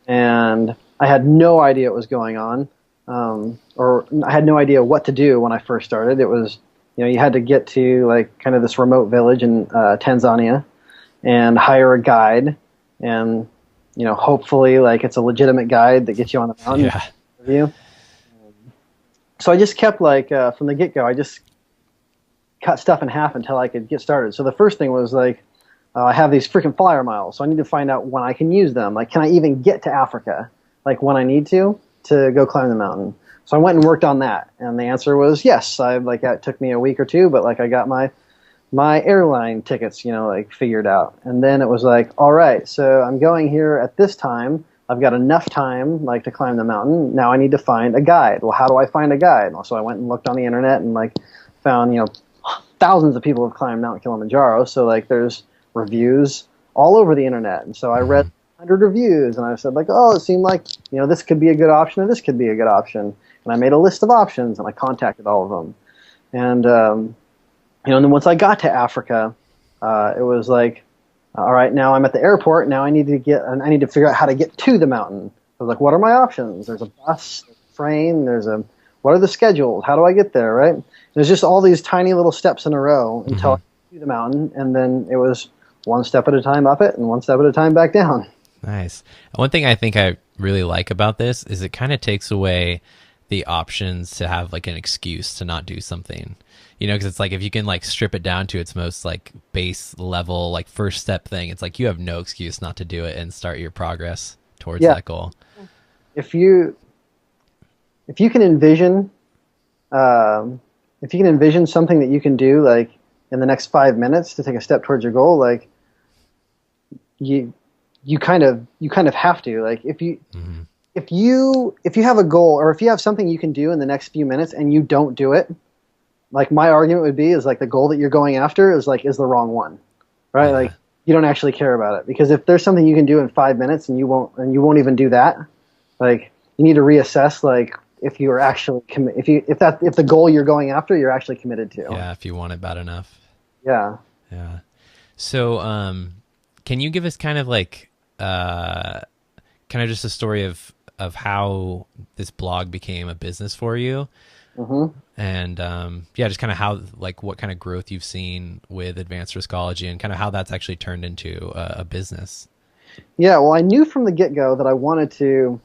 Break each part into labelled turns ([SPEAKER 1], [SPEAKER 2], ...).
[SPEAKER 1] and I had no idea what was going on, or I had no idea what to do when I first started. It was, you had to get to like kind of this remote village in Tanzania and hire a guide, and hopefully like it's a legitimate guide that gets you on the mountain.
[SPEAKER 2] Yeah.
[SPEAKER 1] Interview. So I just kept like from the get-go, I just cut stuff in half until I could get started. So the first thing was like, I have these freaking flyer miles, so I need to find out when I can use them. Like, can I even get to Africa, like when I need to go climb the mountain? So I went and worked on that, and the answer was yes. It took me a week or two, but like I got my airline tickets, like figured out. And then it was like, all right, so I'm going here at this time. I've got enough time like to climb the mountain. Now I need to find a guide. Well, how do I find a guide? Well, so I went and looked on the internet and like found, thousands of people have climbed Mount Kilimanjaro. So like there's reviews all over the internet. And so I read 100 reviews and I said like, oh, it seemed like, this could be a good option or this could be a good option. And I made a list of options and I contacted all of them. And, and then once I got to Africa, it was like, all right, now I'm at the airport. Now I need to figure out how to get to the mountain. I was like, what are my options? There's a bus, there's a train, what are the schedules? How do I get there, right? There's just all these tiny little steps in a row until I get to the mountain, and then it was one step at a time up it and one step at a time back down.
[SPEAKER 2] Nice. One thing I think I really like about this is it kind of takes away the options to have like an excuse to not do something. Because it's like if you can like strip it down to its most like base level, like first step thing, it's like you have no excuse not to do it and start your progress towards that goal.
[SPEAKER 1] If you can envision, something that you can do like in the next 5 minutes to take a step towards your goal, like you kind of have to, like if you have a goal or if you have something you can do in the next few minutes and you don't do it, like my argument would be is like the goal that you're going after is the wrong one, right? Like you don't actually care about it, because if there's something you can do in 5 minutes and you won't even do that, like you need to reassess like if you are actually if the goal you're going after you're actually committed to.
[SPEAKER 2] Yeah, if you want it bad enough.
[SPEAKER 1] Yeah.
[SPEAKER 2] Yeah. So, can you give us kind of like just a story of how this blog became a business for you? And just kind of how, like, what kind of growth you've seen with advanced riskology and kind of how that's actually turned into a business.
[SPEAKER 1] Yeah, well, I knew from the get-go that I wanted to.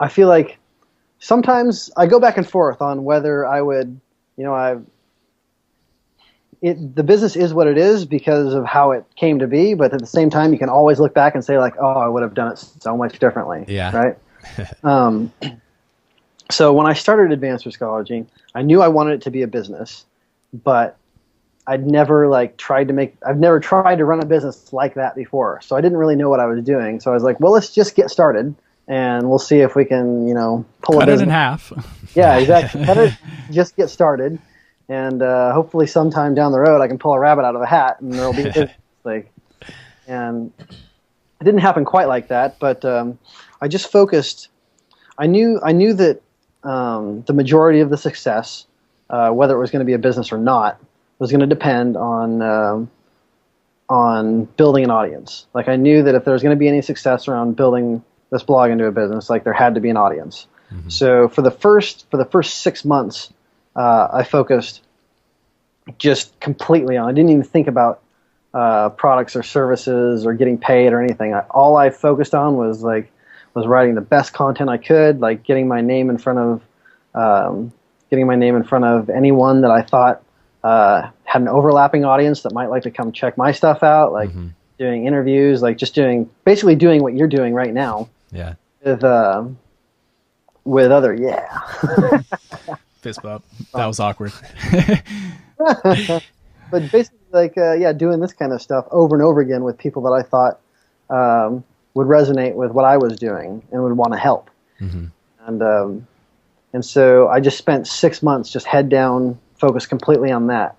[SPEAKER 1] I feel like sometimes I go back and forth on whether I would, the business is what it is because of how it came to be, but at the same time, you can always look back and say like, oh, I would have done it so much differently. Yeah. Right. So when I started advanced riskology, I knew I wanted it to be a business, but I've never tried to run a business like that before. So I didn't really know what I was doing. So I was like, well, let's just get started and we'll see if we can, pull
[SPEAKER 3] Cut
[SPEAKER 1] a business
[SPEAKER 3] it in half.
[SPEAKER 1] Yeah, exactly. Better just get started, and hopefully sometime down the road I can pull a rabbit out of a hat and there'll be a business. And it didn't happen quite like that, but I just focused. I knew that the majority of the success, whether it was going to be a business or not, was going to depend on building an audience. Like I knew that if there was going to be any success around building this blog into a business, like there had to be an audience. Mm-hmm. So for the first 6 months, I focused just completely on. I didn't even think about products or services or getting paid or anything. All I focused on was writing the best content I could, like getting my name in front of anyone that I thought had an overlapping audience that might like to come check my stuff out, like doing interviews, like just basically doing what you're doing right now.
[SPEAKER 2] Yeah.
[SPEAKER 1] With other,
[SPEAKER 3] Fist bump. That was awkward.
[SPEAKER 1] But basically, doing this kind of stuff over and over again with people that I thought would resonate with what I was doing and would want to help. Mm-hmm. And so I just spent 6 months just head down, focused completely on that.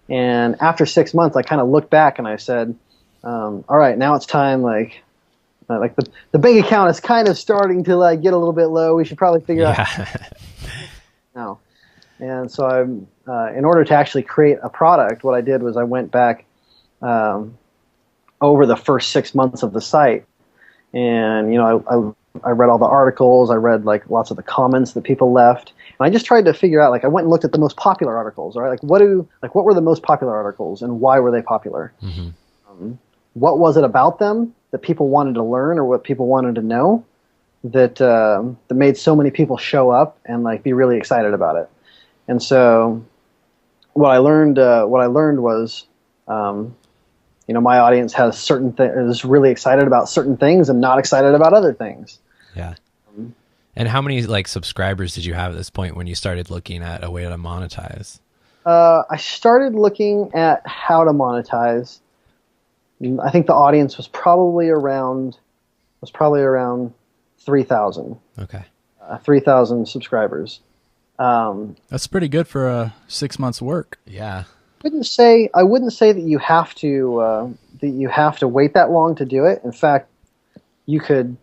[SPEAKER 1] And after 6 months, I kind of looked back and I said, all right, now it's time, the bank account is kind of starting to get a little bit low. We should probably figure out now. And so in order to actually create a product, what I did was I went back over the first 6 months of the site and I read all the articles. I read like lots of the comments that people left, and I just tried to figure out. Like I went and looked at the most popular articles. Right, what were the most popular articles, and why were they popular? What was it about them that people wanted to learn, or what people wanted to know, that made so many people show up and like be really excited about it? And so what I learned was, my audience has is really excited about certain things and not excited about other things.
[SPEAKER 2] Yeah. And how many like subscribers did you have at this point when you started looking at a way to monetize?
[SPEAKER 1] I started looking at how to monetize. I think the audience was probably around 3,000.
[SPEAKER 2] Okay.
[SPEAKER 1] 3,000 subscribers.
[SPEAKER 3] That's pretty good for 6 months work.
[SPEAKER 2] Yeah.
[SPEAKER 1] I wouldn't say that you have to wait that long to do it. In fact, you could,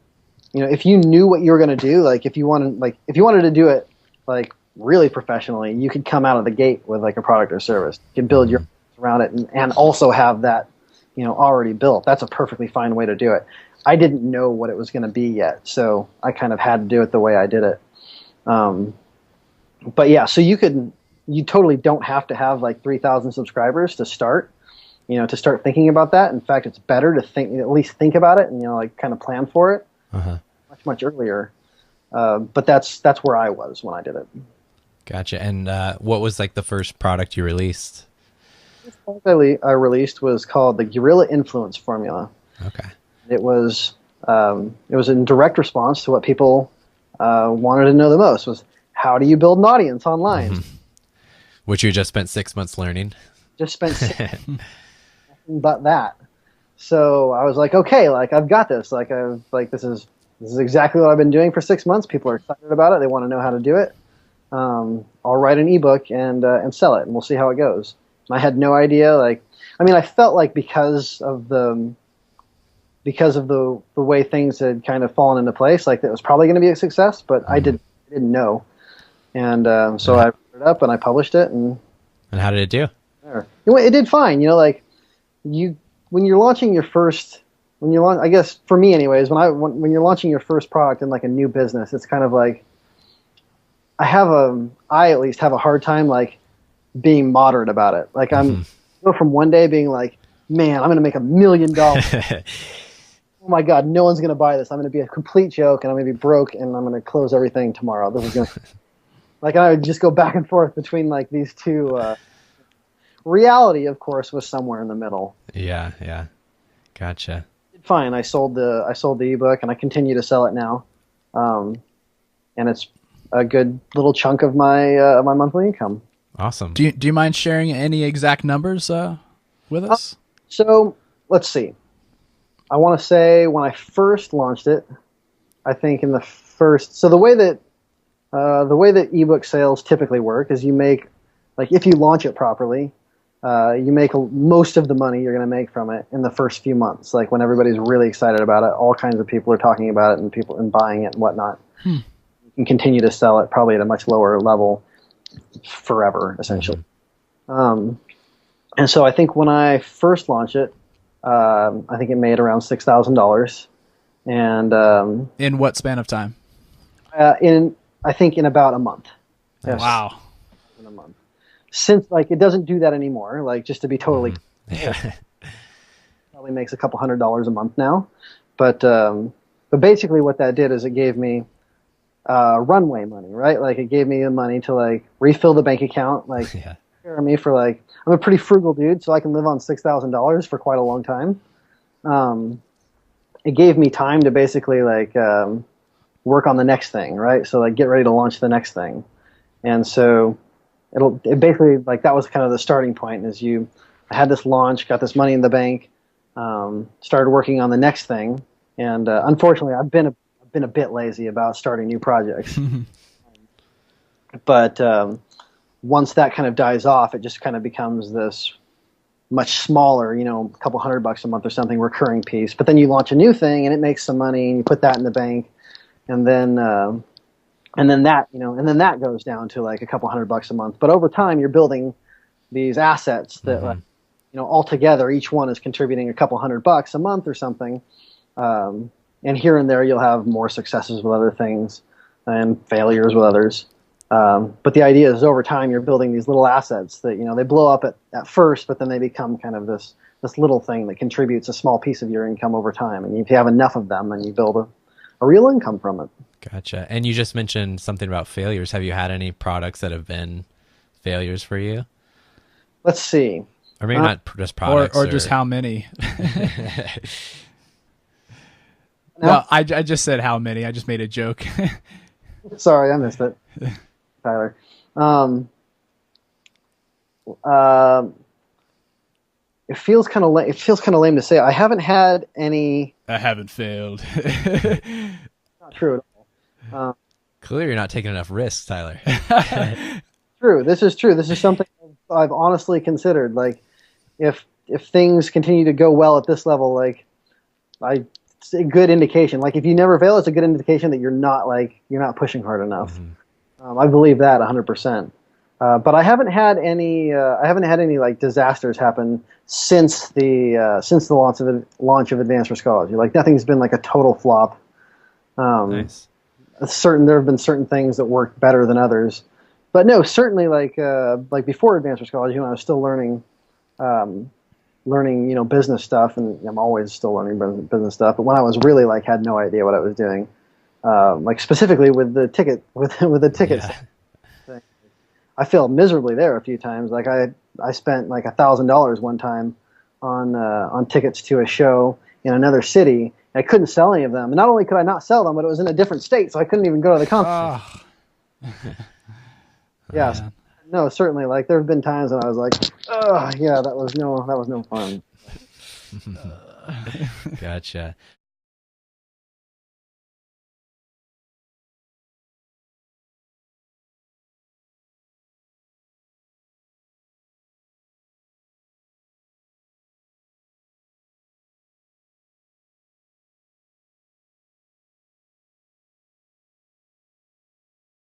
[SPEAKER 1] if you knew what you were going to do, like if you wanted to do it like really professionally, you could come out of the gate with like a product or service. You can build your around it and also have that, already built. That's a perfectly fine way to do it. I didn't know what it was going to be yet, so I kind of had to do it the way I did it. But yeah, so you totally don't have to have like 3,000 subscribers to start, to start thinking about that. In fact, it's better to at least think about it and, like kind of plan for it much earlier. But that's where I was when I did it.
[SPEAKER 2] Gotcha. And what was like the first product you released?
[SPEAKER 1] The first product I released was called the Guerrilla Influence Formula.
[SPEAKER 2] Okay.
[SPEAKER 1] It was in direct response to what people wanted to know the most, was how do you build an audience online?
[SPEAKER 2] Which you just spent 6 months learning.
[SPEAKER 1] Just spent 6 months, but that. So I was like, okay, like I've got this. This is exactly what I've been doing for 6 months. People are excited about it. They want to know how to do it. I'll write an ebook and sell it, and we'll see how it goes. And I had no idea. I felt like because of the way things had kind of fallen into place, like it was probably going to be a success, but I didn't know. And so I wrote it up and I published it. And
[SPEAKER 2] how did it do?
[SPEAKER 1] It did fine. When you're launching your first, I guess for me anyways, when you're launching your first product in like a new business, it's kind of like I at least have a hard time like being moderate about it. Like go from one day being like, man, I'm going to make $1 million. Oh my God, no one's going to buy this. I'm going to be a complete joke, and I'm going to be broke, and I'm going to close everything tomorrow. This is going to like I would just go back and forth between like these two. Reality, of course, was somewhere in the middle.
[SPEAKER 2] Yeah, gotcha.
[SPEAKER 1] Fine, I sold the ebook, and I continue to sell it now, and it's a good little chunk of my my monthly income.
[SPEAKER 2] Awesome.
[SPEAKER 3] Do you mind sharing any exact numbers with us?
[SPEAKER 1] So let's see. I want to say when I first launched it, I think in the first. So the way that ebook sales typically work is you make, like if you launch it properly, you make most of the money you're going to make from it in the first few months. Like when everybody's really excited about it, all kinds of people are talking about it and buying it and whatnot. You can continue to sell it probably at a much lower level forever, essentially. And so I think when I first launched it, I think it made around $6,000, and
[SPEAKER 3] in what span of time?
[SPEAKER 1] I think in about a month.
[SPEAKER 3] Yes. Wow.
[SPEAKER 1] In a month. Since like it doesn't do that anymore. Like just to be totally, probably makes a couple $100 a month now, but basically what that did is it gave me runway money, right? Like it gave me the money to like refill the bank account, like. Me for like, I'm a pretty frugal dude, so I can live on $6,000 for quite a long time. It gave me time to basically like work on the next thing, right? So like get ready to launch the next thing, and so it basically like that was kind of the starting point. I had this launch, got this money in the bank, started working on the next thing, and unfortunately I've been a bit lazy about starting new projects, but. Once that kind of dies off, it just kind of becomes this much smaller, a couple $100 a month or something recurring piece. But then you launch a new thing and it makes some money and you put that in the bank, and then that goes down to like a couple $100 a month. But over time, you're building these assets that, all together, each one is contributing a couple $100 a month or something. and here and there you'll have more successes with other things and failures with others. But the idea is over time you're building these little assets that, you know, they blow up at first, but then they become kind of this little thing that contributes a small piece of your income over time. And if you have enough of them, then you build a real income from it.
[SPEAKER 2] Gotcha. And you just mentioned something about failures. Have you had any products that have been failures for you?
[SPEAKER 1] Let's see.
[SPEAKER 2] Or maybe not just products.
[SPEAKER 3] Or just how many. No, I just said how many. I just made a joke.
[SPEAKER 1] Sorry, I missed it, Tyler. It feels kind of lame to say. I haven't had any.
[SPEAKER 3] I haven't failed.
[SPEAKER 1] Not true at all.
[SPEAKER 2] Clearly, you're not taking enough risks, Tyler.
[SPEAKER 1] True. This is true. This is something I've honestly considered. Like, if things continue to go well at this level, like, it's a good indication. Like, if you never fail, it's a good indication that you're not pushing hard enough. Mm-hmm. I believe that 100%. But I haven't had any. I haven't had any like disasters happen since the launch of Advanced Riskology. Like, nothing's been like a total flop.
[SPEAKER 2] Nice.
[SPEAKER 1] There have been certain things that worked better than others, but no, certainly like before Advanced Riskology, when I was still learning, business stuff, and I'm always still learning business stuff. But when I was really like had no idea what I was doing, like specifically with the tickets.
[SPEAKER 2] Yeah.
[SPEAKER 1] Thing, I failed miserably there a few times. Like I spent like $1,000 one time on tickets to a show in another city. I couldn't sell any of them. And not only could I not sell them, but it was in a different state, so I couldn't even go to the concert. Yeah.
[SPEAKER 2] Yeah.
[SPEAKER 1] No, certainly. Like, there have been times when I was like, "Oh, yeah, that was no fun."
[SPEAKER 2] Gotcha.